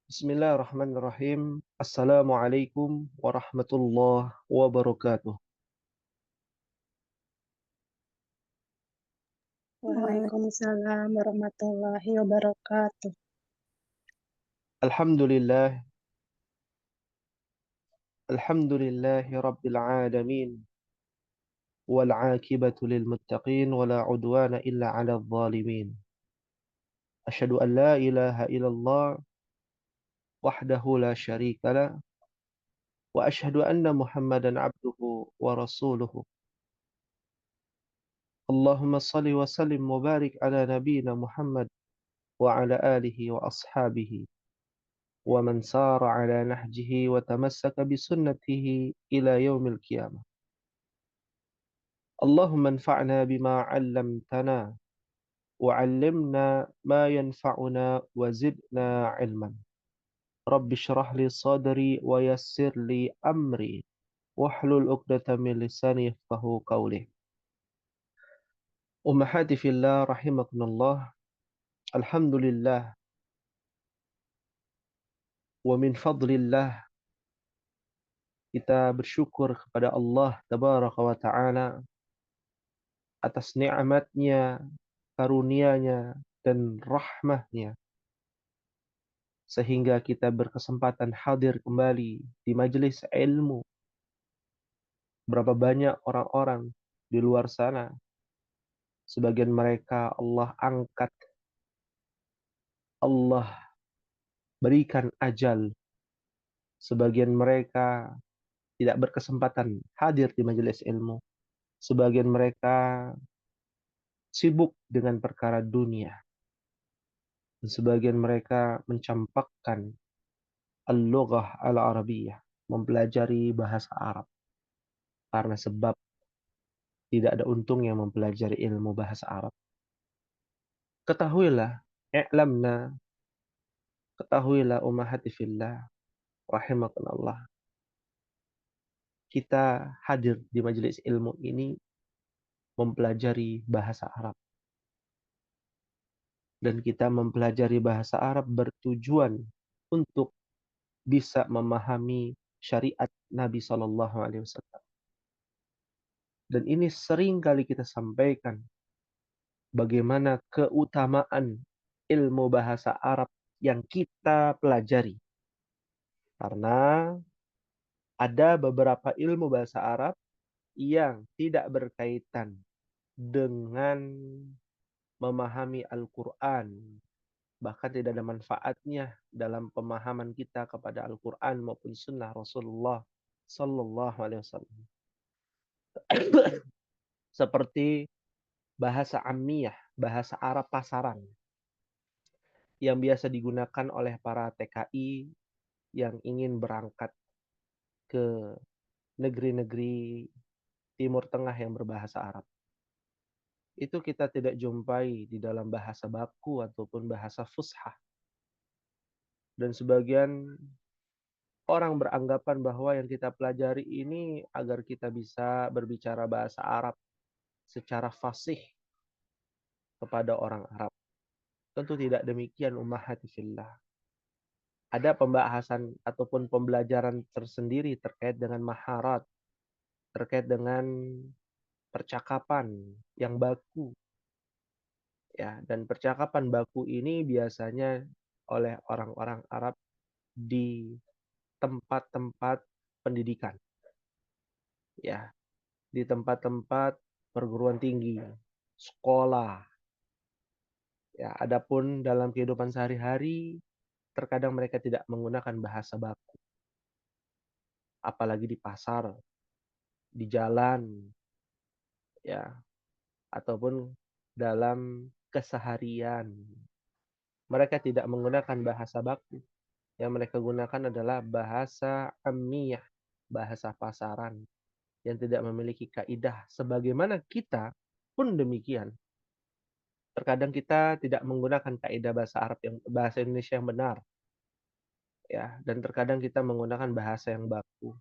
Bismillahirrahmanirrahim. Assalamualaikum warahmatullahi wabarakatuh. Waalaikumsalam warahmatullahi wabarakatuh. Alhamdulillah, alhamdulillahi rabbil alamin. Wal aqibatu lil muttaqin wala udwana illa 'alal zalimin. Asyhadu an la ilaha illallah wahdahu la syarika lah wa asyhadu anna Muhammadan 'abduhu wa rasuluhu. Allahumma shalli wa sallim wa barik ala nabiyyina Muhammad wa ala alihi wa ashabihi ومن سار على نهجه وتمسك بسنته إلى يوم القيامة. اللهم انفعنا بما علمتنا وعلمنا ما ينفعنا وزدنا علما. رب اشرح لي صدري ويسر لي أمري واحلل عقدة من لساني يفقهوا قولي. أمهاتي في الله رحمكم الله. الحمد لله ومن فضل الله, kita bersyukur kepada Allah Tabaraka wa Ta'ala atas nikmatnya, karunia-Nya, dan rahmah-Nya, sehingga kita berkesempatan hadir kembali di majelis ilmu. Berapa banyak orang-orang di luar sana, sebagian mereka Allah angkat, Allah berikan ajal, sebagian mereka tidak berkesempatan hadir di majelis ilmu, sebagian mereka sibuk dengan perkara dunia, dan sebagian mereka mencampakkan al-lughah al-arabiyyah, mempelajari bahasa Arab, karena sebab tidak ada untungnya mempelajari ilmu bahasa Arab. Ketahuilah, i'lamna, ketahuilah ummahati fillah, rahimakumullah. Kita hadir di majelis ilmu ini mempelajari bahasa Arab. Dan kita mempelajari bahasa Arab bertujuan untuk bisa memahami syariat Nabi SAW. Dan ini sering kali kita sampaikan, bagaimana keutamaan ilmu bahasa Arab yang kita pelajari. Karena ada beberapa ilmu bahasa Arab yang tidak berkaitan dengan memahami Al-Quran. Bahkan tidak ada manfaatnya dalam pemahaman kita kepada Al-Quran maupun sunnah Rasulullah Sallallahu Alaihi Wasallam. Seperti bahasa Ammiyah, bahasa Arab pasaran, yang biasa digunakan oleh para TKI yang ingin berangkat ke negeri-negeri Timur Tengah yang berbahasa Arab. Itu kita tidak jumpai di dalam bahasa baku ataupun bahasa fushah. Dan sebagian orang beranggapan bahwa yang kita pelajari ini agar kita bisa berbicara bahasa Arab secara fasih kepada orang Arab. Tentu tidak demikian ummahati fillah. Ada pembahasan ataupun pembelajaran tersendiri terkait dengan maharat, terkait dengan percakapan yang baku. Ya, dan percakapan baku ini biasanya oleh orang-orang Arab di tempat-tempat pendidikan. Ya, di tempat-tempat perguruan tinggi, sekolah. Ya, adapun dalam kehidupan sehari-hari terkadang mereka tidak menggunakan bahasa baku. Apalagi di pasar, di jalan, ya, ataupun dalam keseharian. Mereka tidak menggunakan bahasa baku. Yang mereka gunakan adalah bahasa ammiyah, bahasa pasaran, yang tidak memiliki kaidah. Sebagaimana kita pun demikian. Terkadang kita tidak menggunakan kaidah bahasa Indonesia yang benar. Ya, dan terkadang kita menggunakan bahasa yang baku.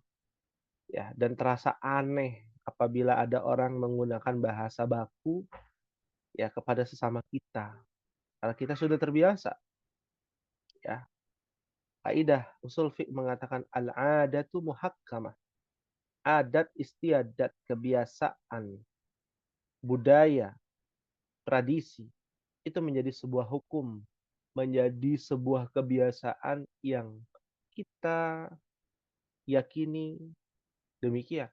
Ya, dan terasa aneh apabila ada orang menggunakan bahasa baku ya kepada sesama kita. Karena kita sudah terbiasa. Ya. Kaidah usul fiqh mengatakan al-'adatu muhakkamah. Adat istiadat, kebiasaan, budaya, tradisi itu menjadi sebuah hukum, menjadi sebuah kebiasaan yang kita yakini demikian,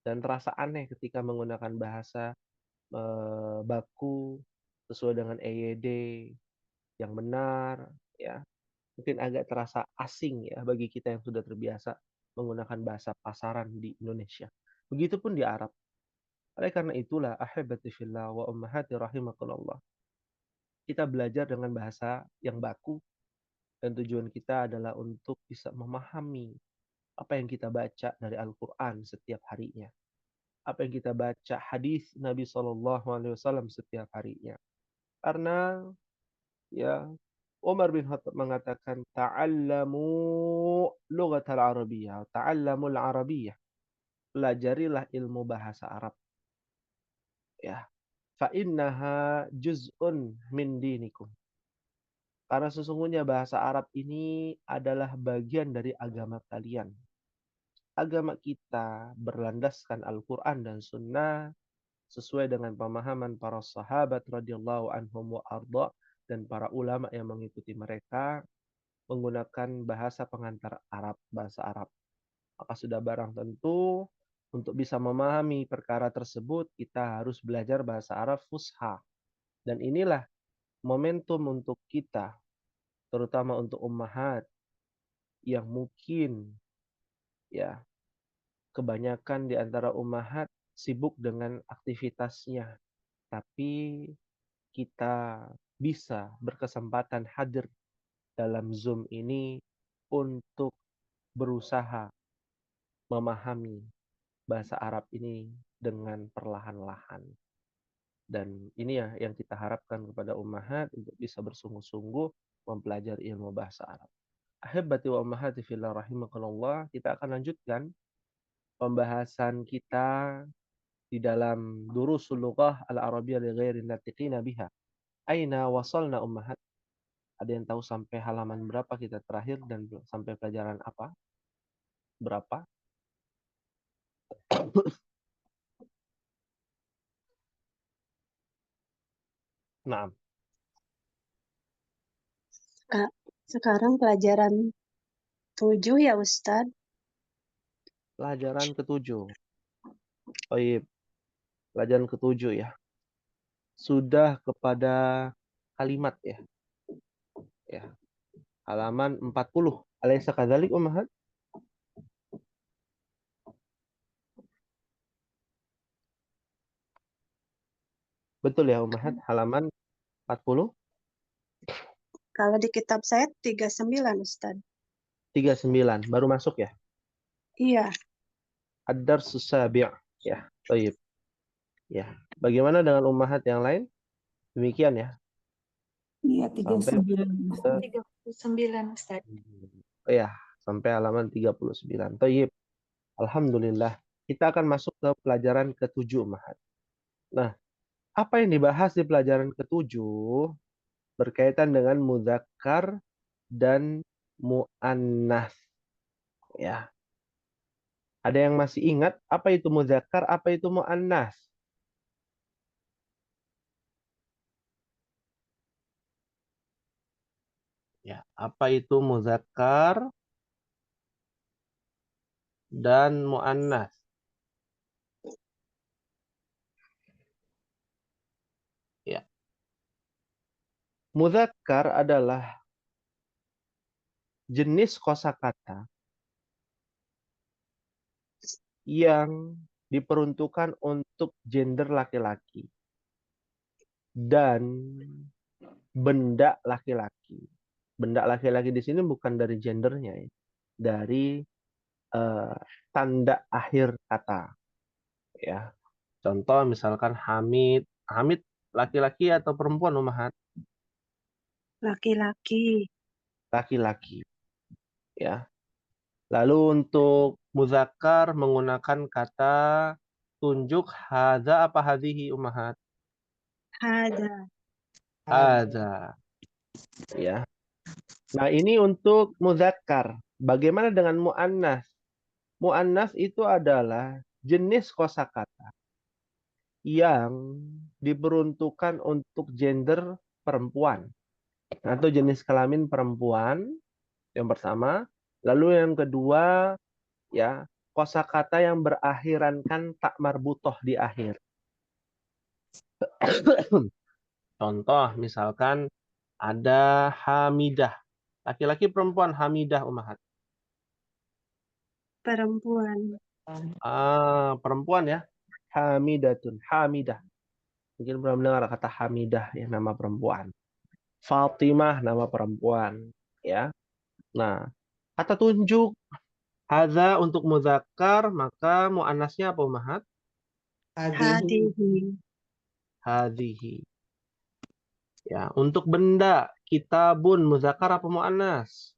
dan terasa aneh ketika menggunakan bahasa baku sesuai dengan EYD yang benar, ya. Mungkin agak terasa asing ya bagi kita yang sudah terbiasa menggunakan bahasa pasaran di Indonesia. Begitupun di Arab. Oleh karena itulah, ahibati fillah wa ummahati rahimakumullah, kita belajar dengan bahasa yang baku, dan tujuan kita adalah untuk bisa memahami apa yang kita baca dari Al-Quran setiap harinya, apa yang kita baca hadis Nabi SAW setiap harinya. Karena ya, Umar bin Khattab mengatakan ta'allamu lughatal arabiyyah, ta'allamul arabiyyah. Pelajarilah ilmu bahasa Arab, ya. Fa innaha juz'un min dinikum. Karena sesungguhnya bahasa Arab ini adalah bagian dari agama kalian. Agama kita berlandaskan Al-Quran dan Sunnah sesuai dengan pemahaman para sahabat radhiyallahu anhum wa arda, dan para ulama yang mengikuti mereka menggunakan bahasa pengantar Arab, bahasa Arab. Maka sudah barang tentu untuk bisa memahami perkara tersebut kita harus belajar bahasa Arab fusha. Dan inilah momentum untuk kita, terutama untuk ummahat yang mungkin ya kebanyakan di antara ummahat sibuk dengan aktivitasnya, tapi kita bisa berkesempatan hadir dalam Zoom ini untuk berusaha memahami bahasa Arab ini dengan perlahan-lahan. Dan ini ya yang kita harapkan kepada ummahat untuk bisa bersungguh-sungguh mempelajari ilmu bahasa Arab. Ahibati wa ummahati fillah rahimakumullah, kita akan lanjutkan pembahasan kita di dalam Durusul Lughah Al-Arabiyyah li ghairi natiqina biha. Aina wasalna ummahat? Ada yang tahu sampai halaman berapa kita terakhir dan sampai pelajaran apa? Berapa? Nah, Sekarang pelajaran 7 ya Ustadz. pelajaran ketujuh. Baik, pelajaran ketujuh ya. Sudah kepada kalimat ya. Ya. Halaman 40. Alaysa kadzalik ummahat? Betul ya ummahat, halaman 40? Kalau di kitab saya 39 Ustadz. 39, baru masuk ya? Iya, Ad-darsus sabi'. Ya, baik. Ya. Bagaimana dengan ummahat yang lain? Demikian ya. Iya, Sampai 39. 39 Ustaz. oh ya, sampai halaman 39. Baik. Alhamdulillah. Kita akan masuk ke pelajaran ke-7 ummahat. Nah, apa yang dibahas di pelajaran ke-7 berkaitan dengan mudzakkar dan muannats. Ya. Ada yang masih ingat apa itu mudzakkar, apa itu muannats? Ya, apa itu mudzakkar dan muannats? Ya. Mudzakkar adalah jenis kosakata yang diperuntukkan untuk gender laki-laki dan benda laki-laki. Benda laki-laki di sini bukan dari gendernya ya, dari tanda akhir kata. Ya, contoh misalkan Hamid. Hamid laki-laki atau perempuan ummahat? laki-laki. Laki-laki. Ya. Lalu untuk muzakkar menggunakan kata tunjuk hadza apa hadhihi ummahat? Hada. Hadza. Ya. Nah, ini untuk muzakkar. Bagaimana dengan muannas? Muannas itu adalah jenis kosakata yang diperuntukkan untuk gender perempuan atau jenis kelamin perempuan yang pertama. Lalu yang kedua, ya, kosakata yang berakhirankan tak marbutoh di akhir. Contoh misalkan ada hamidah. Laki-laki perempuan hamidah Ummahat. Perempuan. Perempuan ya. Hamidatun, hamidah. Mungkin pernah mendengar kata hamidah ya, nama perempuan. Fatimah nama perempuan, ya. Nah, kata tunjuk hadza untuk muzakkar, maka muannasnya apa Ummahat? Hadihi. Hadhihi. Ya, untuk benda kitabun muzakkar apa muannas?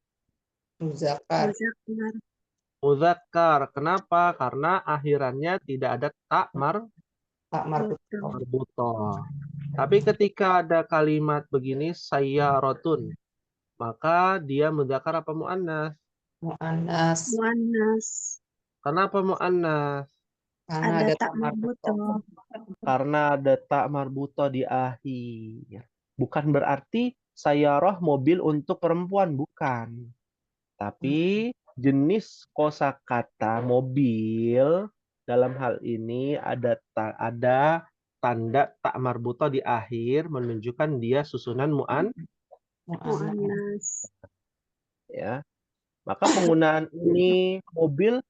Muzakkar. Muzakkar. Muzakkar. Kenapa? Karena akhirannya tidak ada tak Tak marbutoh. marbutoh. Tapi ketika ada kalimat begini sayyaratun, maka dia muzakkar apa muannas? Muannas. Muannas. Kenapa muannas? Karena Ada ada tak marbutoh. Karena ada tak marbutoh di akhir. Bukan berarti sayyarah mobil untuk perempuan, bukan. Tapi jenis kosakata mobil dalam hal ini ada tanda tak marbutoh di akhir menunjukkan dia susunan Muannas. ya. Maka penggunaan ini mobil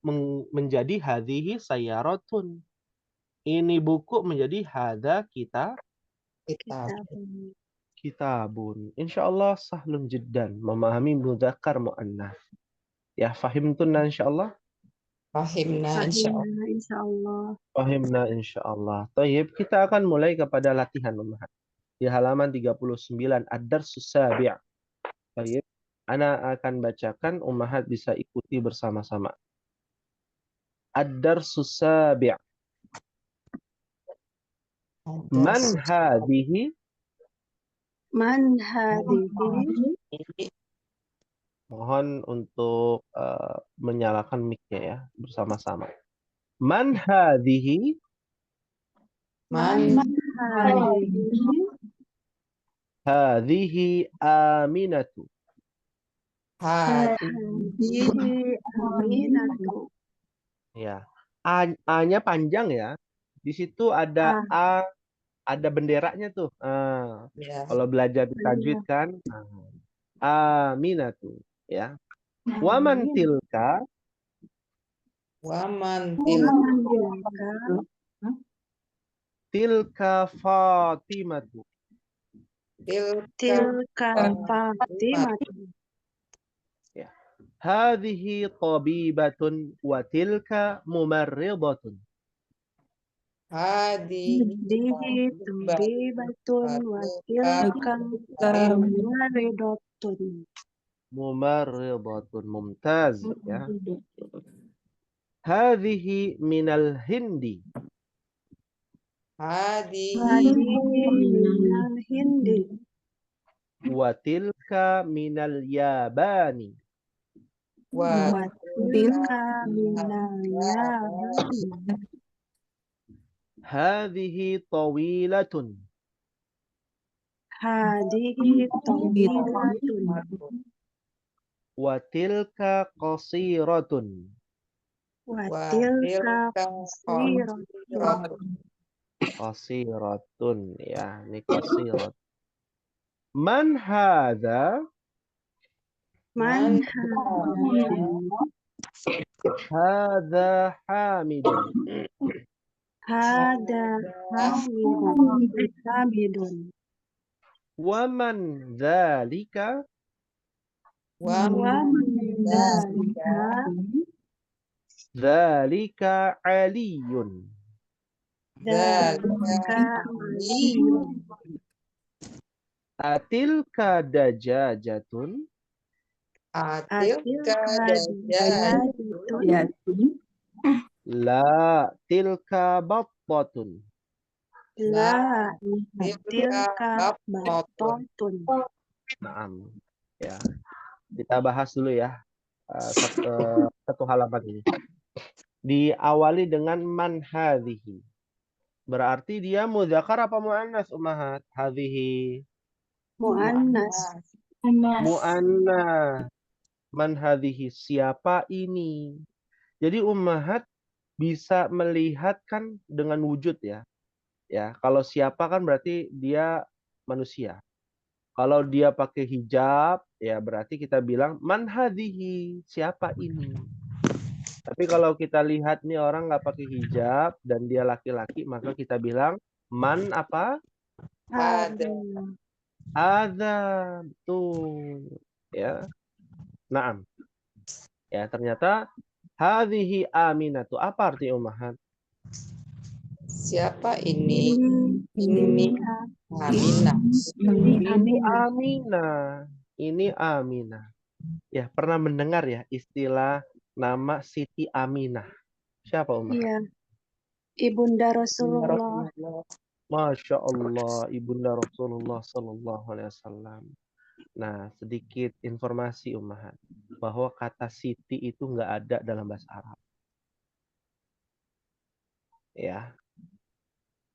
menjadi hadhihi sayyaratun. Ini buku menjadi hadza kitabun. Insyaallah sahlun jiddan memahami mudzakkar muannas. Ya, fahimtunna insyaallah. Fahimna insyaallah. Fahimna insyaallah. Fahimna insyaallah. Tayyib, kita akan mulai kepada latihan Ummahat. Di halaman 39 ad-darsus sabi'. Tayyib. Ana akan bacakan, Ummahat bisa ikuti bersama-sama. Ad-darsus sabi'. Man hadhihi? Man hadihi. Mohon untuk menyalakan mic-nya ya bersama-sama. Man hadhihi? Man Hadihi. Hadhihi aminatu. Hadihi aminatu. Ya. A-nya panjang ya. Di situ ada ada benderanya tuh. Ya. Kalau belajar di tajwid kan. Aminatu, ya. Waman tilka? Waman Tilka Fatimatu. Tilka Fatimatu. Ya. Hadhihi tabibatun wa tilka mumarridatun. Hadihi tabibatun wa tilka mumarridatun. Mumarridatun, mumtaz ya. Hadhihi minal hindi. Hadihi minal hindi. Wa tilka minal yabani. wa tilka minal yabani. Hadhihi tawilatun. Hadihi tawilatun. Wa tilka qasiratun. Wa tilka qasiratun. Qasiratun ya, ini qasirat. Man hadza? Man Hadza Hamidun. Hada Hamidun. Waman dzalika? Waman Dzalika Aliyun. Dzalika Aliyun. Atilka dajajatun. Atilka dajajatun. La tilka battatun. La tilka battatun. Naam. Ya. Kita bahas dulu ya satu halaman ini. Diawali dengan man hadhihi. Berarti dia muzakkar apa muannas ummahat? Hadhihi Mu'annas. muannas. Man hadhihi, siapa ini? Jadi ummahat bisa melihat kan dengan wujud ya. Ya, kalau siapa kan berarti dia manusia. Kalau dia pakai hijab, ya berarti kita bilang man hadhihi, siapa ini? Tapi kalau kita lihat nih orang nggak pakai hijab dan dia laki-laki, maka kita bilang man apa? Ada. Ada. Tuh. Ya. Naam. Ya, ternyata hadhihi aminatu. Apa arti ummahat? Siapa ini? Ini Aminah. Ini Aminah. Ini Aminah. Ya, pernah mendengar ya istilah nama Siti Aminah. Siapa ummahat? Iya. Ibunda Rasulullah. Masya Allah, Ibunda Rasulullah Sallallahu Alaihi Wasallam. Nah, sedikit informasi ummahat bahwa kata Siti itu nggak ada dalam bahasa Arab. Ya,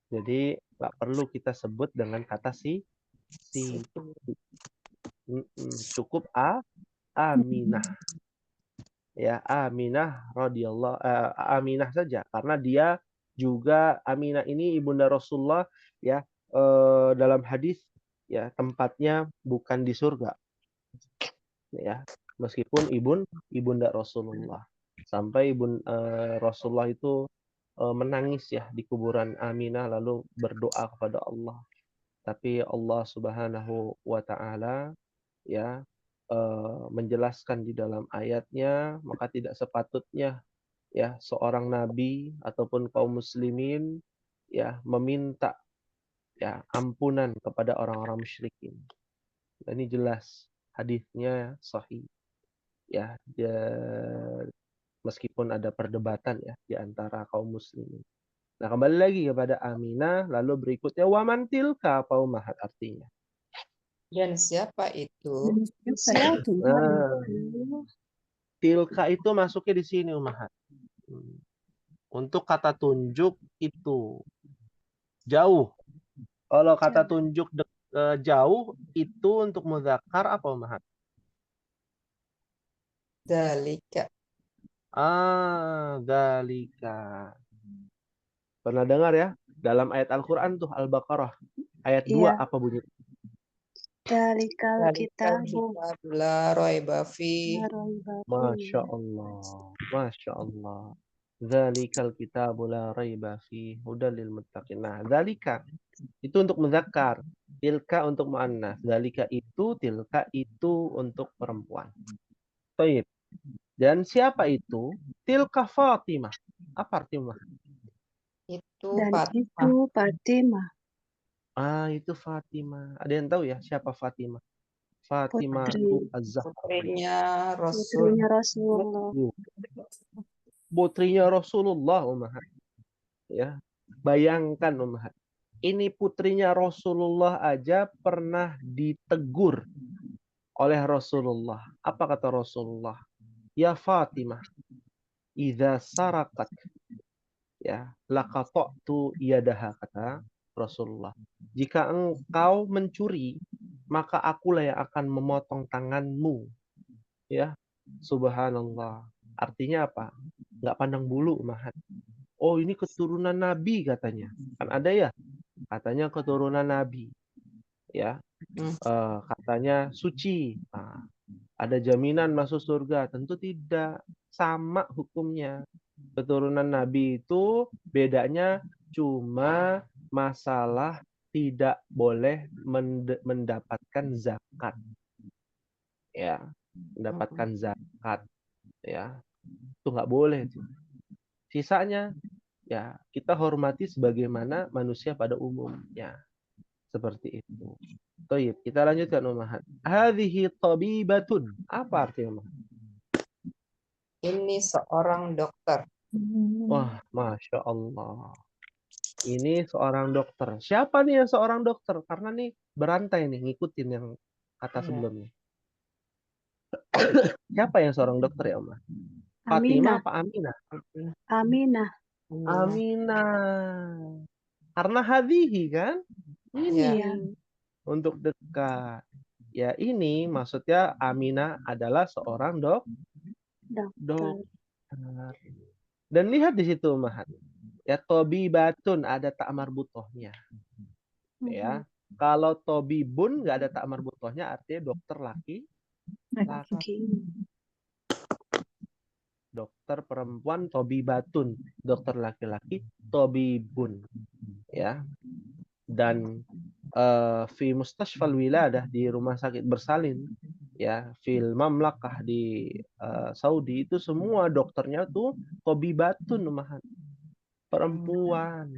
jadi nggak perlu kita sebut dengan kata Siti. Cukup Aminah. Ya, Aminah radhiyallahu Aminah saja karena dia juga Aminah ini ibunda Rasulullah ya, dalam hadis ya tempatnya bukan di surga. Ya, meskipun ibunda Rasulullah. Sampai Rasulullah itu menangis ya di kuburan Aminah lalu berdoa kepada Allah. Tapi Allah Subhanahu wa taala ya menjelaskan di dalam ayatnya, maka tidak sepatutnya ya seorang nabi ataupun kaum muslimin ya meminta ya ampunan kepada orang-orang musyrikin. Dan ini jelas hadisnya sahih ya, meskipun ada perdebatan ya di antara kaum muslimin. Nah, kembali lagi kepada Aminah, lalu berikutnya waman tilka apa ummahat artinya? Dan siapa itu? Nah, tilka itu masuknya di sini ummahat. Untuk kata tunjuk itu jauh. Kalau kata tunjuk jauh itu untuk muzakkar apa ummahat? Dalika. Dalika. Pernah dengar ya? Dalam ayat Al-Quran tuh Al-Baqarah. Ayat 2 Iya. apa bunyi? Dalikal kitabu La raiba fi. Masya Allah. Masya Allah. Zalikal kitabu la raiba fi hudal lil muttaqin. Nah, zalika itu untuk muzakkar, tilka untuk muannas. Zalika itu, tilka itu untuk perempuan. Baik. Dan siapa itu? Tilka Fatimah. Apa artinya? Itu dan Fatimah. itu Fatimah. Itu Fatimah. Ada yang tahu ya siapa Fatimah? Fatimah Putri. Az-Zahra. Putrinya Rasul. Putrinya Rasulullah. Putrinya Rasulullah ummahat. Ya. Bayangkan ummahat. Ini putrinya Rasulullah aja pernah ditegur oleh Rasulullah. Apa kata Rasulullah? Ya Fatimah, idza sarakat ya laqata'tu yadaha, kata Rasulullah. Jika engkau mencuri, maka akulah yang akan memotong tanganmu. Ya, subhanallah. Artinya apa? Nggak pandang bulu, mahat. Oh, ini keturunan Nabi katanya. Kan ada ya, katanya keturunan Nabi. Ya, katanya suci. Nah, ada jaminan masuk surga? Tentu tidak. Sama hukumnya. Keturunan Nabi itu bedanya cuma masalah tidak boleh mendapatkan zakat. Ya, mendapatkan zakat. Ya, itu nggak boleh. Sisanya, ya kita hormati sebagaimana manusia pada umumnya. Seperti itu. Baik, kita lanjutkan ummahat. Hadhihi tabibatun. Apa artinya? Ini seorang dokter. Wah, Masya Allah. Ini seorang dokter. Siapa nih yang seorang dokter? Karena nih berantai nih, ngikutin yang kata sebelumnya. Siapa yang seorang dokter ya, Ummah? Fatimah Aminah. apa Aminah? Aminah. Aminah. Karena hadhihi kan? Ini Ya. untuk dekat. Ya ini maksudnya Aminah adalah seorang Dokter. dokter. Dan lihat di situ Mahat. Ya tobibatun ada tak marbutohnya. Ya. Kalau tobibun nggak ada tak marbutohnya artinya dokter laki. Dokter perempuan tobibatun, dokter laki-laki tobibun. Ya. Dan fi mustashfal wiladah di rumah sakit bersalin ya fil mamlakah di Saudi itu semua dokternya tuh tobibatun Mahat. Perempuan.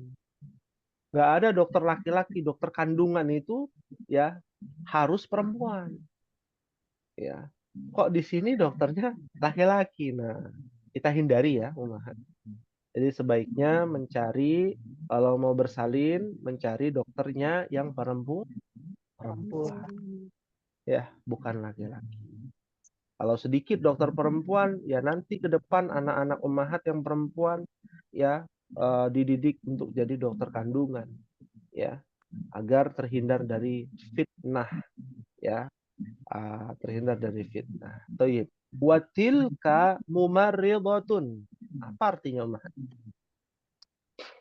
Nggak ada dokter laki-laki, dokter kandungan itu ya harus perempuan. Ya. Kok di sini dokternya laki-laki? Nah, kita hindari ya, Umahat. Jadi sebaiknya mencari kalau mau bersalin mencari dokternya yang perempuan. Ya, bukan laki-laki. Kalau sedikit dokter perempuan, ya nanti ke depan anak-anak Umahat yang perempuan ya dididik untuk jadi dokter kandungan. Ya, agar terhindar dari fitnah ya terhindar dari fitnah. Thayyib. Watilka mumarridatun. Apa artinya Umar?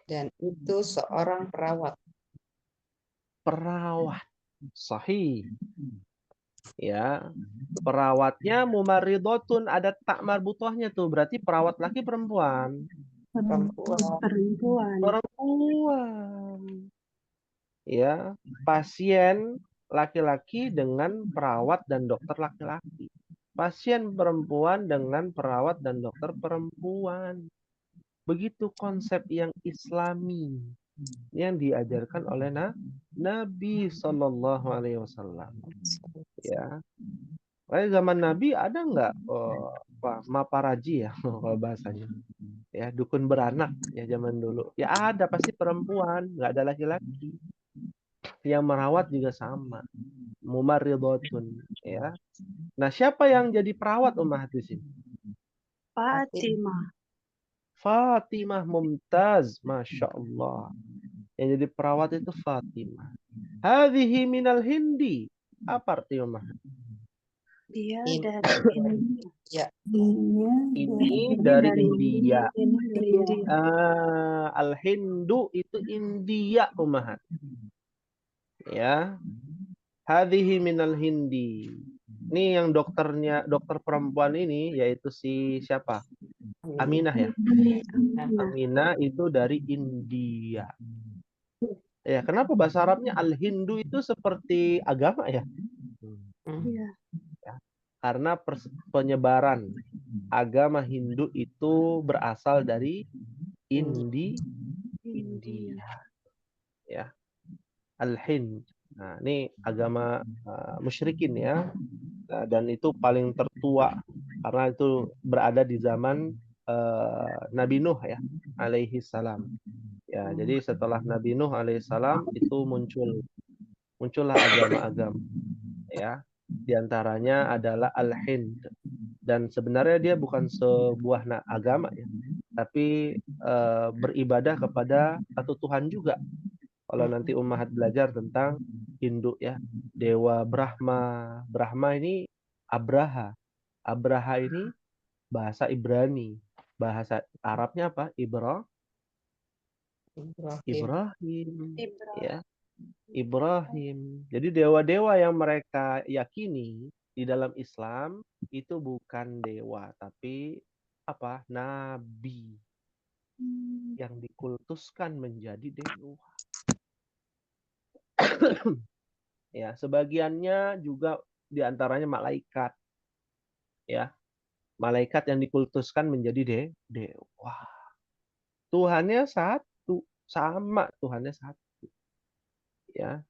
Dan itu seorang perawat. Perawat. Sahih. Ya, perawatnya mumarridatun ada tak marbutohnya tuh. Berarti perawat laki perempuan. Perempuan. Ya, pasien laki-laki dengan perawat dan dokter laki-laki. Pasien perempuan dengan perawat dan dokter perempuan. Begitu konsep yang Islami yang diajarkan oleh Nabi Shallallahu Alaihi Wasallam. Ya, zaman Nabi ada nggak maparaji ya kalau bahasanya? Ya, dukun beranak ya zaman dulu. Ya ada pasti perempuan, nggak ada laki-laki. Yang merawat juga sama. Mumarridatun ya. Nah, siapa yang jadi perawat Ummah di sini? Fatimah Mumtaz, Masya Allah. Yang jadi perawat itu Fatimah. Hadhihi minal Hindi. Apa arti Ummah? Dia In- dari India. Ya. Ini dari India. India. Al-Hindu itu India Ummah. Ya. Hadhihi minal Hindi. Ini yang dokter perempuan ini yaitu si siapa? Aminah ya. Aminah itu dari India. Ya, kenapa bahasa Arabnya Al-Hindu itu seperti agama ya? Iya. Ya, karena penyebaran agama Hindu itu berasal dari India. Ya. Al-Hind. Nah, ini agama musyrikin ya. Nah, dan itu paling tertua karena itu berada di zaman Nabi Nuh ya alaihi salam. Ya, jadi setelah Nabi Nuh alaihi salam itu muncullah agama-agama ya. Di antaranya adalah Al-Hind. Dan sebenarnya dia bukan sebuah agama ya, tapi beribadah kepada satu Tuhan juga. Kalau nanti Ummahat belajar tentang Hindu ya, dewa Brahma. Brahma ini Abraha. Abraha ini bahasa Ibrani. Bahasa Arabnya apa? Ibrahim. Ya. Ibrahim. Jadi dewa-dewa yang mereka yakini di dalam Islam itu bukan dewa, tapi apa? Nabi yang dikultuskan menjadi dewa. Ya, sebagiannya juga diantaranya malaikat. Ya, malaikat yang dikultuskan menjadi dewa. Tuhannya satu, sama Tuhannya satu. Ya,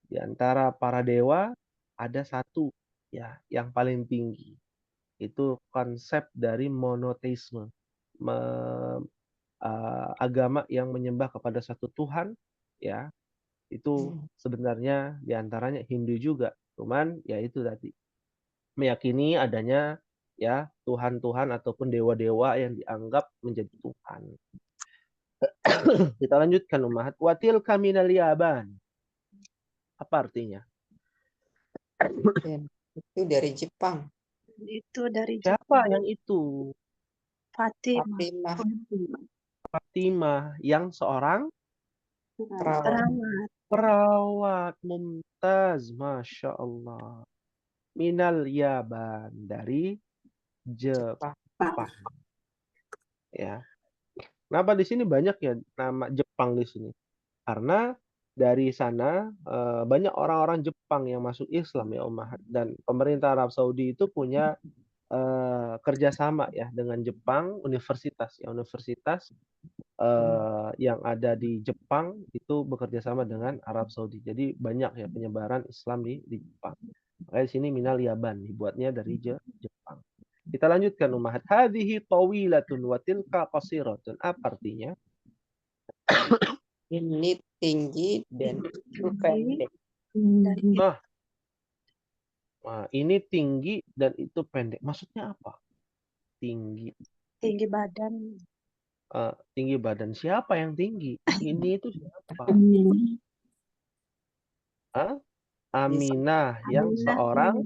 di antara para dewa ada satu ya yang paling tinggi. Itu konsep dari monoteisme. Agama yang menyembah kepada satu Tuhan ya. Itu sebenarnya diantaranya Hindu juga. Cuman ya itu tadi meyakini adanya ya Tuhan-Tuhan ataupun dewa-dewa yang dianggap menjadi Tuhan. Kita lanjutkan ummahat. Watil kaminal yaban. Apa artinya? Dan itu dari Jepang. Itu dari Siapa Jepang. yang itu? Fatimah. Fatimah Fatimah yang seorang perawat. Perawat. perawat mumtaz, masya Allah. Minal yaban, dari Jepang. Jepang. Ya. Kenapa di sini banyak ya nama Jepang di sini? Karena dari sana banyak orang-orang Jepang yang masuk Islam ya ummahat, dan pemerintah Arab Saudi itu punya kerjasama ya dengan Jepang, universitas yang ada di Jepang itu bekerja sama dengan Arab Saudi. Jadi banyak ya penyebaran Islam di Jepang. Makanya di sini minal yaban dibuatnya dari Jepang. Kita lanjutkan ummahat. Hadhihi tawilatun wa tilka qasiratun. Apa artinya? Ini tinggi dan itu pendek. Nah, ini tinggi dan itu pendek. Maksudnya apa? Tinggi. Tinggi badan. Tinggi badan. Siapa yang tinggi? Ini itu siapa? Aminah yang seorang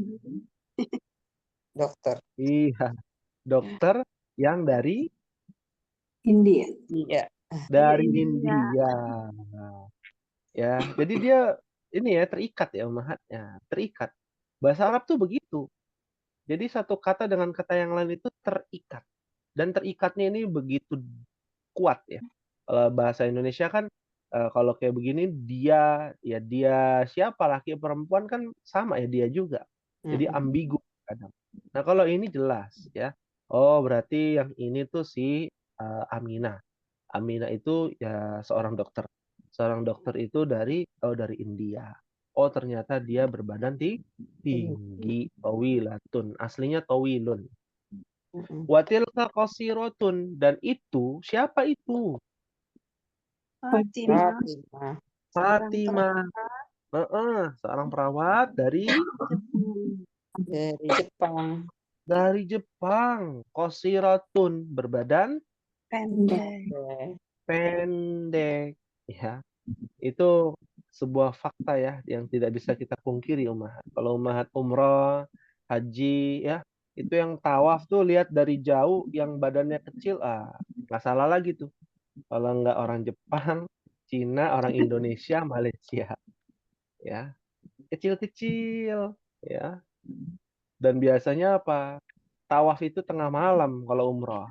Dokter. iya, dokter yang dari India. Iya. dari India. India. Ya, jadi dia ini ya terikat ya ummahatnya, terikat. Bahasa Arab tuh begitu. Jadi satu kata dengan kata yang lain itu terikat. Dan terikatnya ini begitu kuat ya. Kalau bahasa Indonesia kan kalau kayak begini dia siapa, laki perempuan kan sama ya dia juga. Jadi ambigu kadang. Nah, kalau ini jelas ya. Oh, berarti yang ini tuh si Aminah. Aminah itu ya seorang dokter. Seorang dokter itu dari India. Oh, ternyata dia berbadan tinggi, tawilatun. Aslinya tawilun. Watilka qasiratun, dan itu siapa itu? Fatimah. Fatimah. Seorang perawat dari Jepang. Jepang. Qasiratun, berbadan pendek. Ya, itu sebuah fakta ya yang tidak bisa kita pungkiri ummahat. Kalau ummahat umrah, haji ya, itu yang tawaf tuh lihat dari jauh yang badannya kecil, nggak salah lagi tuh. Kalau nggak orang Jepang, Cina, orang Indonesia, Malaysia, ya kecil-kecil, ya. Dan biasanya apa? Tawaf itu tengah malam kalau umroh,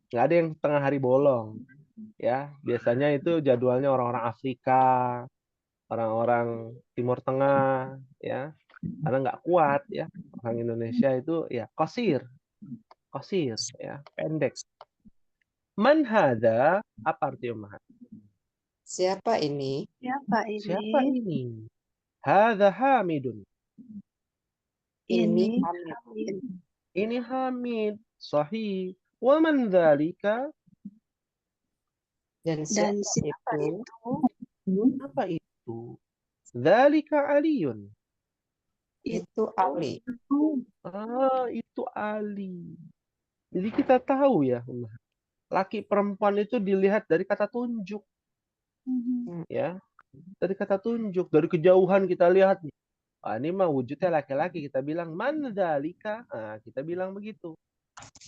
nggak ada yang tengah hari bolong, ya. Biasanya itu jadwalnya orang-orang Afrika, orang-orang Timur Tengah, ya. Karena nggak kuat, ya. Orang Indonesia itu ya qasir, ya, pendek. Man hadza, apa arti ummahat? Siapa ini? Siapa ini? Hadza Hamidun. Ini Hamid. Ini Hamid. Sahih. Wa man dzalika? Dan siapa itu? Apa itu? Dzalika Aliyun. Itu Ali. Itu Ali. Jadi kita tahu ya, laki perempuan itu dilihat dari kata tunjuk. Ya, dari kata tunjuk, dari kejauhan kita lihat nih. Ini mah wujudnya laki-laki, kita bilang man dzalika. Kita bilang begitu.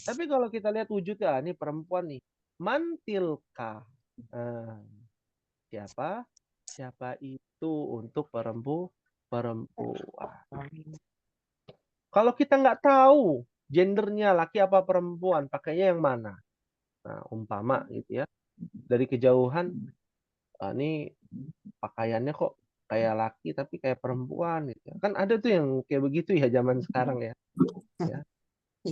Tapi kalau kita lihat wujudnya, ini perempuan nih. Man tilka. Siapa? Siapa itu untuk perempuan. Kalau kita nggak tahu gendernya laki apa perempuan, pakainya yang mana? Nah, umpama gitu ya. Dari kejauhan, ini pakaiannya kok kayak laki tapi kayak perempuan gitu. Kan ada tuh yang kayak begitu ya zaman sekarang ya.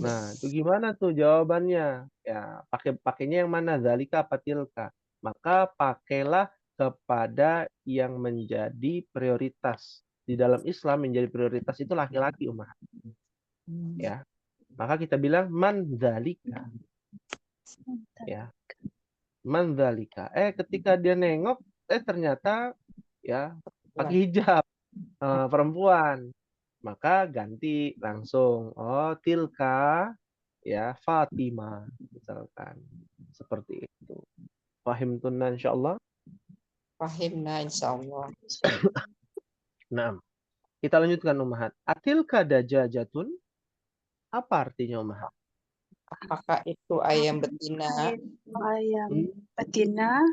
Nah, itu gimana tuh jawabannya? Ya, pakainya yang mana? Zalika apa tilka? Maka pakailah kepada yang menjadi prioritas. Di dalam Islam menjadi prioritas itu laki-laki umat. Ya. Maka kita bilang man zalika. Ya. Man zalika. Ketika dia nengok, ternyata ya pakai hijab perempuan. maka ganti langsung. Oh, tilka ya Fatimah misalkan. Seperti itu. Fahimtunna insyaallah. Fahimna insyaallah. Nah, kita lanjutkan Ummahat. Atilka dajajatun? Apa artinya Ummahat? Apakah itu ayam betina? Ayam Hmm, betina.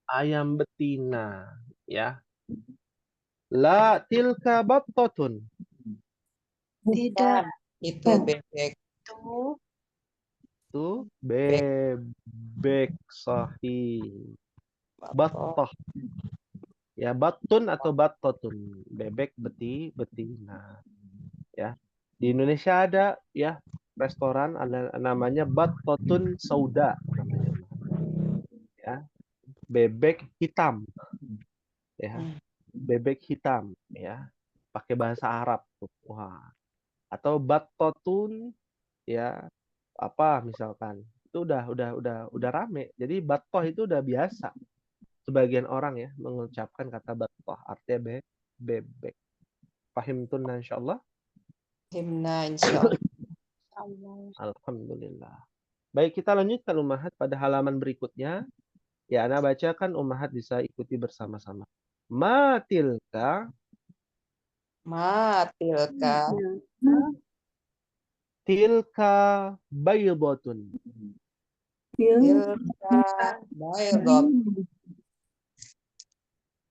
ayam betina, ya. La tilka battatun. Tidak. Itu bebek. Itu Itu Bebek. bebek sahih. Batok. Battah. Ya, battun atau battatun. Bebek betina. Ya. Di Indonesia ada ya restoran ada namanya battatun sauda namanya. Ya. Bebek hitam. Ya. Bebek hitam ya. Pakai bahasa Arab tuh. Wah. Atau battatun ya apa misalkan. Itu udah rame. Jadi battoh itu udah biasa. Sebagian orang ya mengucapkan kata battoh artinya bebek. Fahimtunna insyaallah. Fahimna insyaallah. Allah. Alhamdulillah. Baik, kita lanjutkan Ummahat pada halaman berikutnya. Ya, Ana bacakan Ummahat bisa ikuti bersama-sama. Ma tilka, Ma tilka. tilka baydotun. Tilka baydot.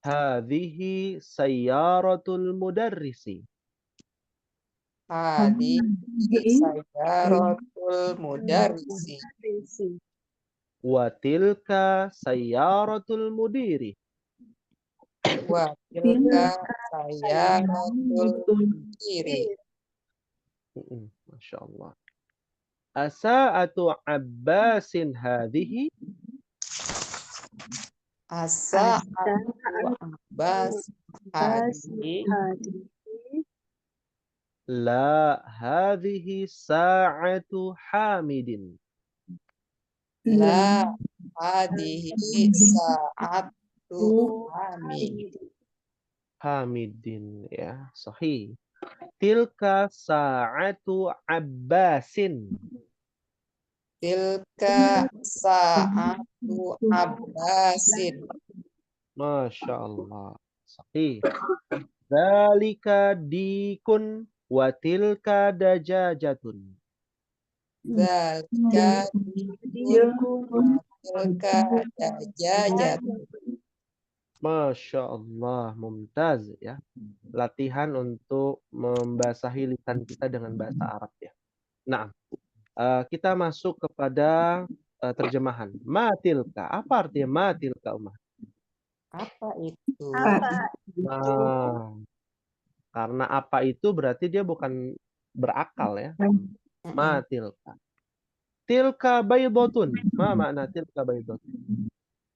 Hadhihi sayyaratul mudarrisi. Hadi sayyaratul mudarrisi. Wa tilka sayyaratul mudiri. Wa tilka sayyaratul mudiri. Masya Allah. Asa'atu Abbasin hadhihi. Asa'atu Abbas hadi. La hadhihi sa'atu Hamidin. La hadihi sa'atu hamid. Hamidin ya, sahih. Tilka sa'atu Abbasin. Tilka sa'atu Abbasin. Masya Allah. Sahih. Dzalika dikun wa tilka dajajatun. Dzalika dikun wa tilka dajajatun. Masya Allah, mumtaz ya. Latihan untuk membasahi lisan kita dengan bahasa Arab ya. Nah, kita masuk kepada terjemahan. Matilka, apa artinya matilka, Umar? Apa itu? Nah, karena apa itu berarti dia bukan berakal ya. Matilka. Tilka baydotun. Ma makna tilka baydotun?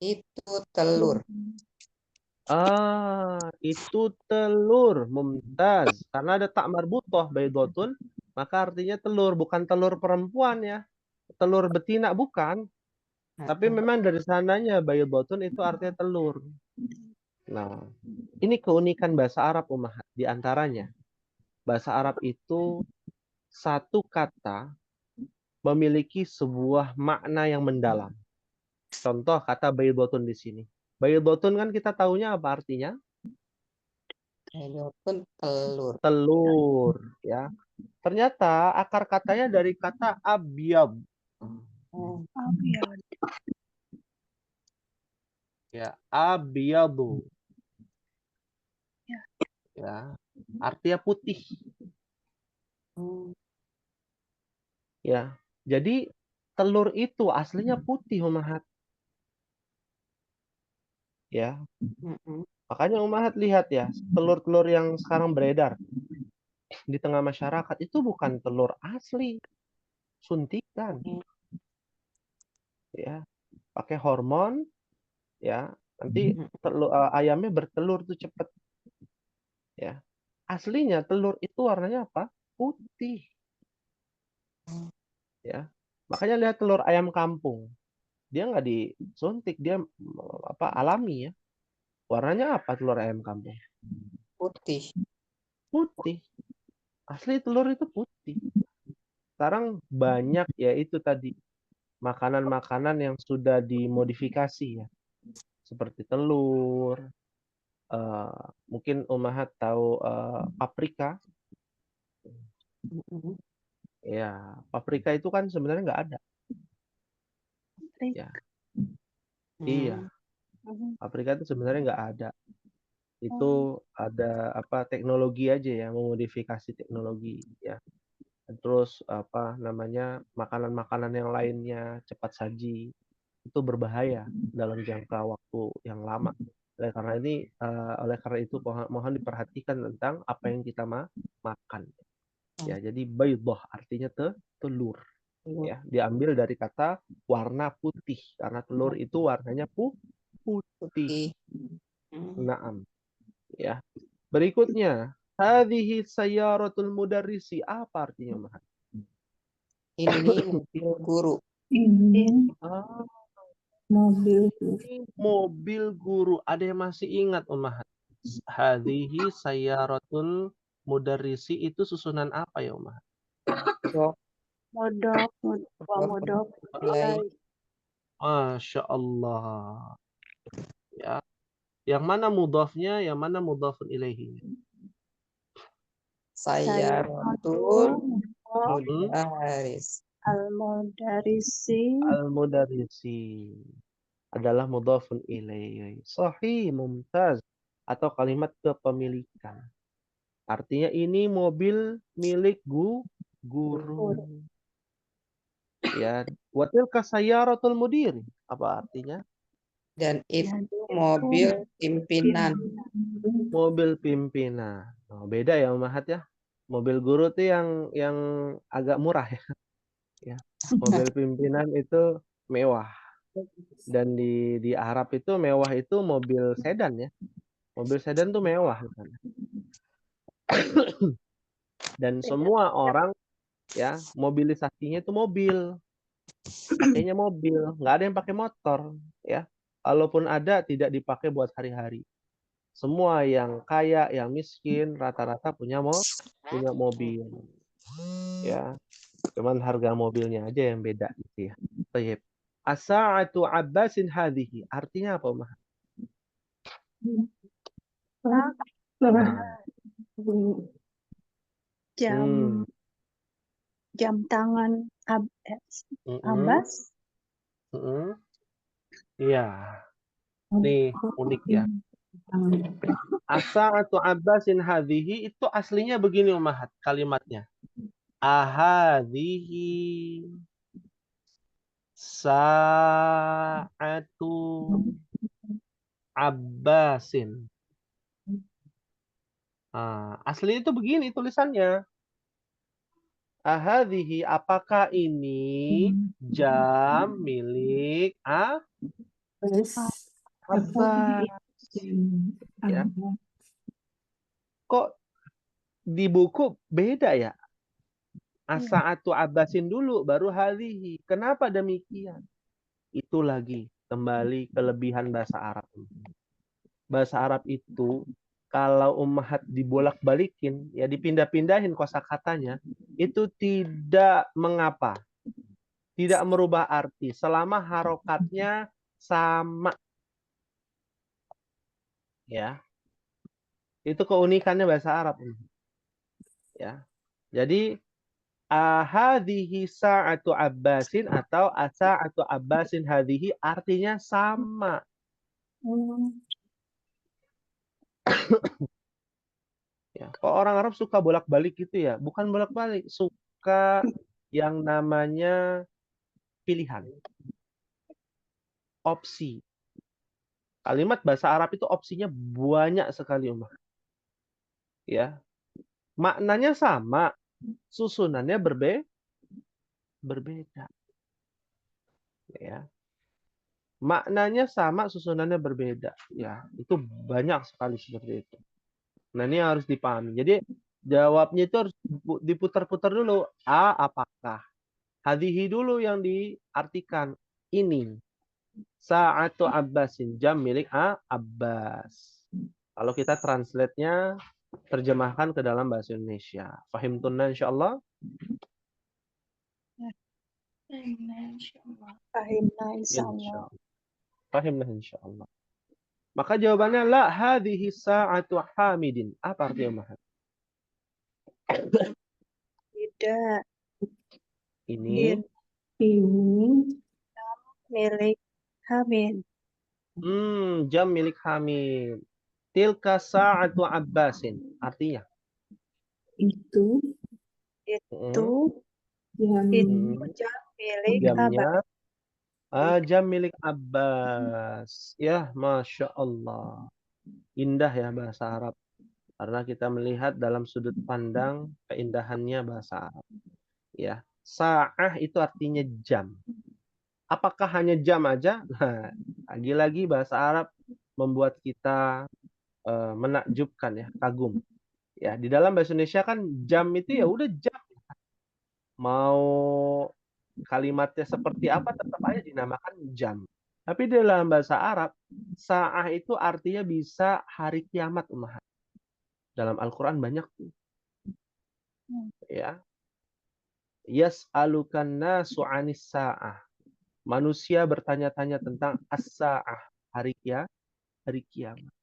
Itu telur. Itu telur. Mumtaz. Karena ada tak marbutoh baydotun, maka artinya telur, bukan telur perempuan ya. Telur betina bukan. Tapi memang dari sananya baydotun itu artinya telur. Nah, ini keunikan bahasa Arab Ummahat. Di antaranya, bahasa Arab itu satu kata memiliki sebuah makna yang mendalam. Contoh kata baydotun di sini. Baydotun kan kita tahunya apa artinya? Baydotun telur. Telur, ya. Ternyata akar katanya dari kata abyad. Ya, abyadu. Ya, artinya putih. Ya. Jadi telur itu aslinya putih, Ummahat. Ya. Makanya Ummahat lihat ya, telur-telur yang sekarang beredar di tengah masyarakat itu bukan telur asli, suntikan. Ya. Pakai hormon, ya. Nanti ayamnya bertelur tuh cepet. Ya. Aslinya telur itu warnanya apa? Putih. Ya. Makanya lihat telur ayam kampung. Dia nggak disuntik, dia alami ya. Warnanya apa telur ayam kampung? Putih. Putih. Asli telur itu putih. Sekarang banyak ya itu tadi makanan-makanan yang sudah dimodifikasi ya. Seperti telur, mungkin Ummahat tahu paprika. Ya, paprika itu kan sebenarnya nggak ada. Ya, iya. Paprika itu sebenarnya nggak ada. Itu ada apa teknologi aja ya, memodifikasi teknologi ya. Terus apa namanya makanan-makanan yang lainnya cepat saji itu berbahaya dalam jangka waktu yang lama. Oleh karena itu mohon diperhatikan tentang apa yang kita makan. Ya, jadi baydah artinya telur. Ya, diambil dari kata warna putih karena telur itu warnanya putih. Naam. Ya. Berikutnya, hadhihi sayyaratul mudarrisi. Apa artinya, Mahat? Ini mobil guru. Ini Ah, mobil. ini mobil guru. Ada yang masih ingat, Mahat? Hadhihi sayyaratul mudarrisi itu susunan apa ya, Mahat? Dok, Modok, modok. mulai Masya Allah. Ya. Yang mana mudhafnya, yang mana mudhafun ilaihi? saya rotul mudaris. Al-Mudarisi. Al-mudarrisi adalah mudhafun ilaihi. Sahih, mumtaz. Atau kalimat kepemilikan. Artinya ini mobil milik guru. Ya, watil kasayaratul mudir. Apa artinya? Dan itu mobil pimpinan. Mobil pimpinan. Oh, beda ya Mahat ya. Mobil guru tuh yang agak murah ya. Ya. Mobil pimpinan itu mewah. Dan di Arab itu mewah itu mobil sedan ya. Mobil sedan tuh mewah. Dan semua orang ya mobilisasinya itu mobil. Pakainya mobil, nggak ada yang pakai motor ya. Kalaupun ada tidak dipakai buat hari-hari. Semua yang kaya, yang miskin rata-rata punya mobil. Ya. Cuman harga mobilnya aja yang beda gitu ya. Baik. As-sa'atu Abbasin hadhihi. Artinya apa, Mah? Jam jam tangan Abbas. Iya. Nih unik ya. As-sa'atu Abbasin hadhihi itu aslinya begini, Umahat, kalimatnya. Ahadhihi sa'atu Abbasin. Asli itu begini tulisannya. Ahadhihi, apakah ini jam milik Abbas? Ya. Kok di buku beda ya? As-sa'atu Abbasin dulu, baru hadhihi. Kenapa demikian? Itu lagi kembali kelebihan bahasa Arab. Bahasa Arab itu kalau Ummahat dibolak-balikin, ya dipindah-pindahin kosakatanya, itu tidak mengapa. Tidak merubah arti selama harokatnya sama. Ya. Itu keunikannya bahasa Arab. Ya. Jadi hadhihi sa'atu Abbasin atau asa'atu Abbasin hadhihi artinya sama. Ya, kok orang Arab suka bolak-balik gitu ya? Bukan bolak-balik, suka yang namanya pilihan. Opsi. Kalimat bahasa Arab itu opsinya banyak sekali, Umar. Ya. Maknanya sama, susunannya berbeda. Ya. Maknanya sama, susunannya berbeda. Ya, itu banyak sekali seperti itu. Nah, ini harus dipahami. Jadi, jawabnya itu harus diputar-putar dulu. Apakah? Hadihi dulu yang diartikan. Ini. Sa'atu Abbasin. Jam milik Abbas. Kalau kita translate-nya terjemahkan ke dalam bahasa Indonesia. Fahimtunna insyaallah? Fahimna insyaallah. Insyaallah. Fahimna insyaallah. Maka jawabannya la hadhihi sa'atu hamidin. Apa artinya Ummahat? Tidak. Ini Ini Milik Hamid. jam milik Hamid. Tilka sa'atu Abbasin. Artinya? itu Itu yang jam milik Jamnya Abbas. jam milik Abbas. Ya, Masya Allah. Indah ya bahasa Arab. Karena kita melihat dalam sudut pandang keindahannya bahasa Arab. Ya, sa'ah itu artinya jam. Apakah hanya jam aja? Nah, lagi-lagi bahasa Arab membuat kita menakjubkan ya, kagum. Ya, di dalam bahasa Indonesia kan jam itu ya udah jam. Mau kalimatnya seperti apa tetap aja dinamakan jam. Tapi di dalam bahasa Arab, sa'ah itu artinya bisa hari kiamat, Ummahat. Dalam Al-Qur'an banyak tuh. Ya. Yas'alukan nasu 'anis sa'ah. Manusia bertanya-tanya tentang as-sa'ah, hari kiamat.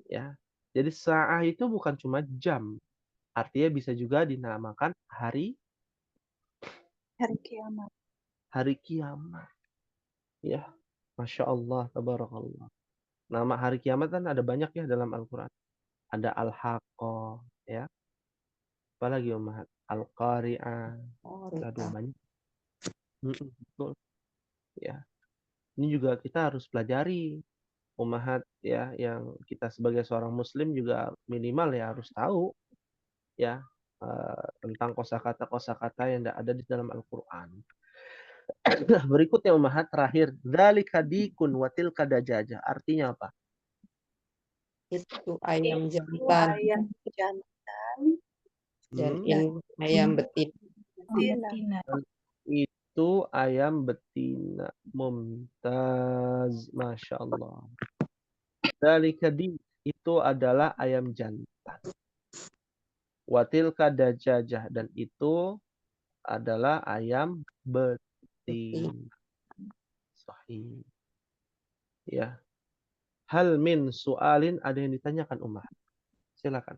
Ya. Jadi sa'ah itu bukan cuma jam. Artinya bisa juga dinamakan hari kiamat. hari kiamat. Ya. Masya Allah, tabarakallah. Nama hari kiamat kan ada banyak ya dalam Al-Quran. Ada Al-Haqqah, ya. Apalagi Ummahat? Al-Qari'ah. Aduh, banyak. Betul. Ya. Ini juga kita harus pelajari. Ummahat ya, yang kita sebagai seorang muslim juga minimal ya harus tahu ya tentang kosakata yang ada di dalam Al-Qur'an. Berikutnya Ummahat terakhir, dzalika dikun wa tilka dajajah. Artinya apa? Itu ayam Itu jantan ayam jantan. dan Hmm, ini ayam betina. Itu ayam betina. Mumtaz, Masya Allah. Dzalika itu adalah ayam jantan. Watilka dajajah, dan itu adalah ayam betina. Sahih. Ya. Hal min su'alin, ada yang ditanyakan Ummah. Silakan.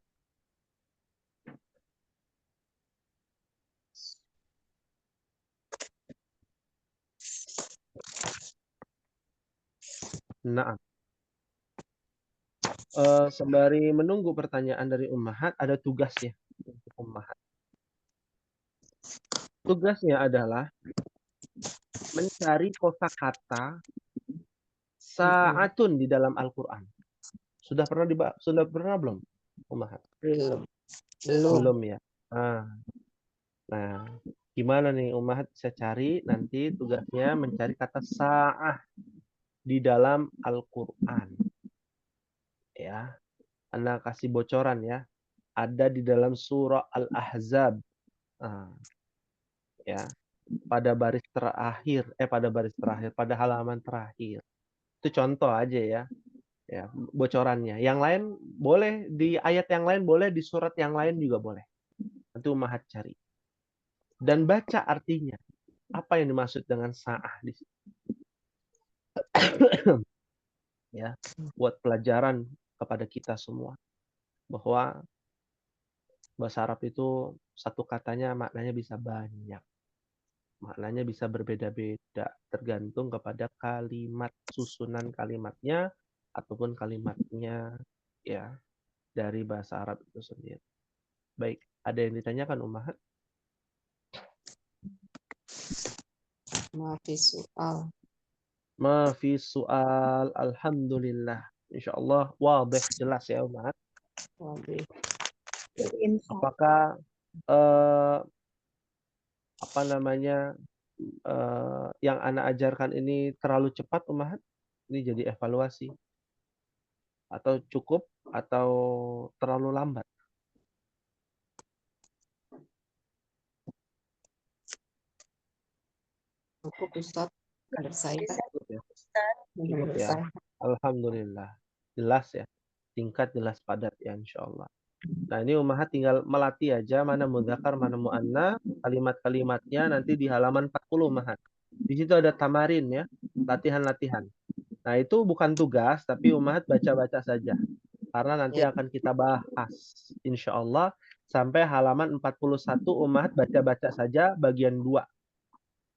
Naam. Sembari menunggu pertanyaan dari Ummahat, ada tugasnya untuk Ummahat. Tugasnya adalah mencari kosakata sa'atun di dalam Al-Qur'an. Sudah pernah belum, Ummahat? Belum ya. Nah, gimana nih Ummahat bisa cari, nanti tugasnya mencari kata sa'ah di dalam Al-Qur'an. Ya. Anda kasih bocoran ya. Ada di dalam surah Al-Ahzab. Ya. Pada halaman terakhir. Itu contoh aja ya. Ya, bocorannya. Yang lain boleh di ayat yang lain, boleh di surat yang lain juga boleh. Nanti Ummahat cari. Dan baca artinya. Apa yang dimaksud dengan sa'ah di sini? Ya, buat pelajaran kepada kita semua bahwa bahasa Arab itu satu katanya maknanya bisa banyak. Maknanya bisa berbeda-beda tergantung kepada kalimat, susunan kalimatnya ataupun kalimatnya ya dari bahasa Arab itu sendiri. Baik, ada yang ditanyakan Ummahat? Mafi soal, alhamdulillah. Insyaallah wadih, jelas ya Ummahat. Apakah yang Ana ajarkan ini terlalu cepat Ummahat? Ini jadi evaluasi. Atau cukup atau terlalu lambat? Cukup Ustaz. Cukup ya. Cukup ya. Alhamdulillah. Jelas ya. Singkat, jelas, padat ya insyaallah. Nah, ini ummahat tinggal melatih aja mana mudzakkar, mana muannas, kalimat-kalimatnya nanti di halaman 40 ummahat. Di situ ada tamarin ya, latihan-latihan. Nah, itu bukan tugas, tapi ummahat baca-baca saja. Karena nanti Ya. akan kita bahas, insya Allah, sampai halaman 41 ummahat baca-baca saja bagian 2.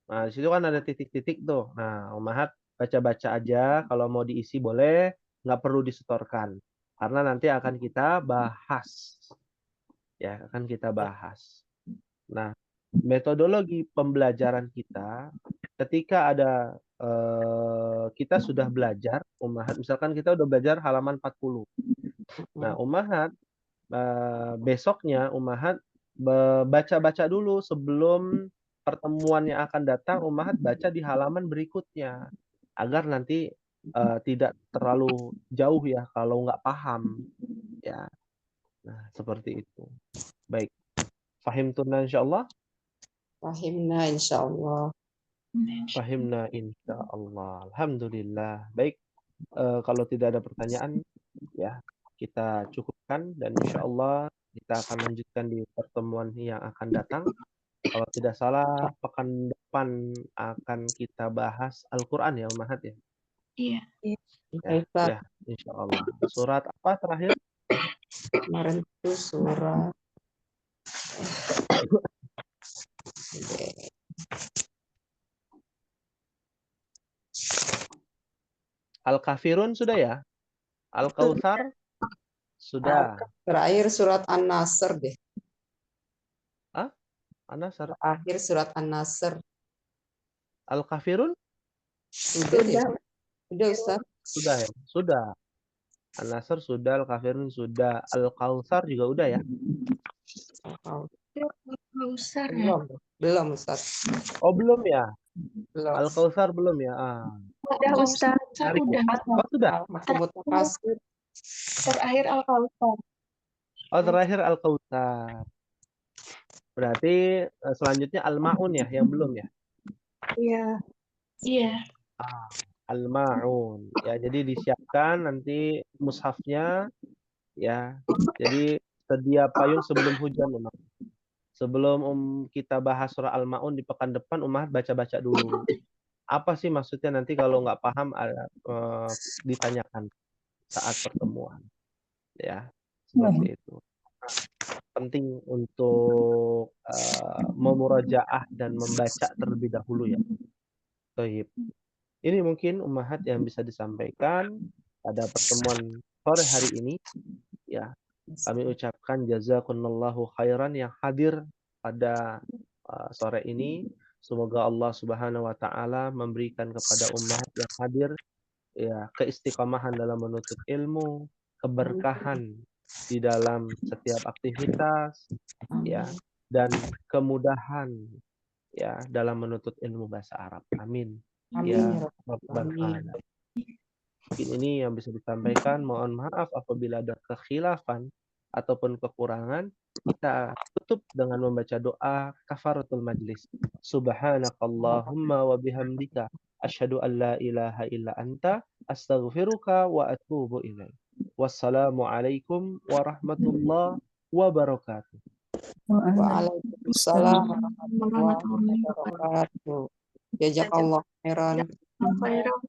Nah, di situ kan ada titik-titik tuh. Nah, ummahat baca-baca aja, kalau mau diisi boleh, nggak perlu disetorkan. Karena nanti akan kita bahas. Ya, akan kita bahas. Nah, metodologi pembelajaran kita ketika ada kita sudah belajar ummahat, misalkan kita udah belajar halaman 40. Nah, ummahat besoknya ummahat baca-baca dulu sebelum pertemuan yang akan datang, ummahat baca di halaman berikutnya agar nanti tidak terlalu jauh ya kalau nggak paham ya. Nah, seperti itu. Baik. Fahimtuna insyaallah. Fahimna insyaallah. Fahimna insyaallah. Alhamdulillah. Baik. Kalau tidak ada pertanyaan ya kita cukupkan dan insyaallah kita akan lanjutkan di pertemuan yang akan datang. Kalau tidak salah pekan depan akan kita bahas Al-Qur'an ya ummahat ya. Iya. Ya, insyaallah. Surat apa terakhir? Kemarin itu surat Al-Kafirun sudah ya? Al-Kautsar sudah. terakhir surat An-Nasr deh. An-Nasr. Akhir surat An-Nasr. Al-Kafirun Sudah ya? Sudah Ustaz. sudah ya? Sudah. An-Nasr sudah, Al-Kafirun sudah, Al-Kautsar juga udah ya? Kausar ya. Belum Ustaz. Oh, belum ya? Belum. Al-Kautsar belum ya? Udah Ustaz. Kausar Menarik ya? udah. Oh, sudah. Al-Mutakasir. Terakhir Al-Kausar. Oh, terakhir Al-Kautsar. Berarti selanjutnya Al-Ma'un ya, yang belum ya? Iya. Iya. Al-Ma'un. Ya, jadi disiapkan nanti mushafnya ya. Jadi sedia payung sebelum hujan memang. Sebelum kita bahas surah Al-Ma'un di pekan depan, ummahat baca-baca dulu. Apa sih maksudnya nanti kalau nggak paham ditanyakan saat pertemuan. Ya, seperti itu. Penting untuk memurajaah dan membaca terlebih dahulu ya. Baik. Ini mungkin ummahat yang bisa disampaikan pada pertemuan sore hari ini. Ya, kami ucapkan jazakumullahu khairan yang hadir pada sore ini. Semoga Allah Subhanahu wa taala memberikan kepada ummahat yang hadir ya keistiqomahan dalam menuntut ilmu, keberkahan di dalam setiap aktivitas ya dan kemudahan ya dalam menuntut ilmu bahasa Arab. Amin. Ya Rabbal alamin. Mungkin ini yang bisa disampaikan. Mohon maaf apabila ada kekhilafan ataupun kekurangan. Kita tutup dengan membaca doa kafaratul majlis. Subhanakallahumma wa bihamdika asyhadu an la ilaha illa anta astaghfiruka wa atubu ilaik. Wassalamualaikum warahmatullahi wabarakatuh. Waalaikumsalam warahmatullahi wabarakatuh. Jazakallah khairan. Khairan.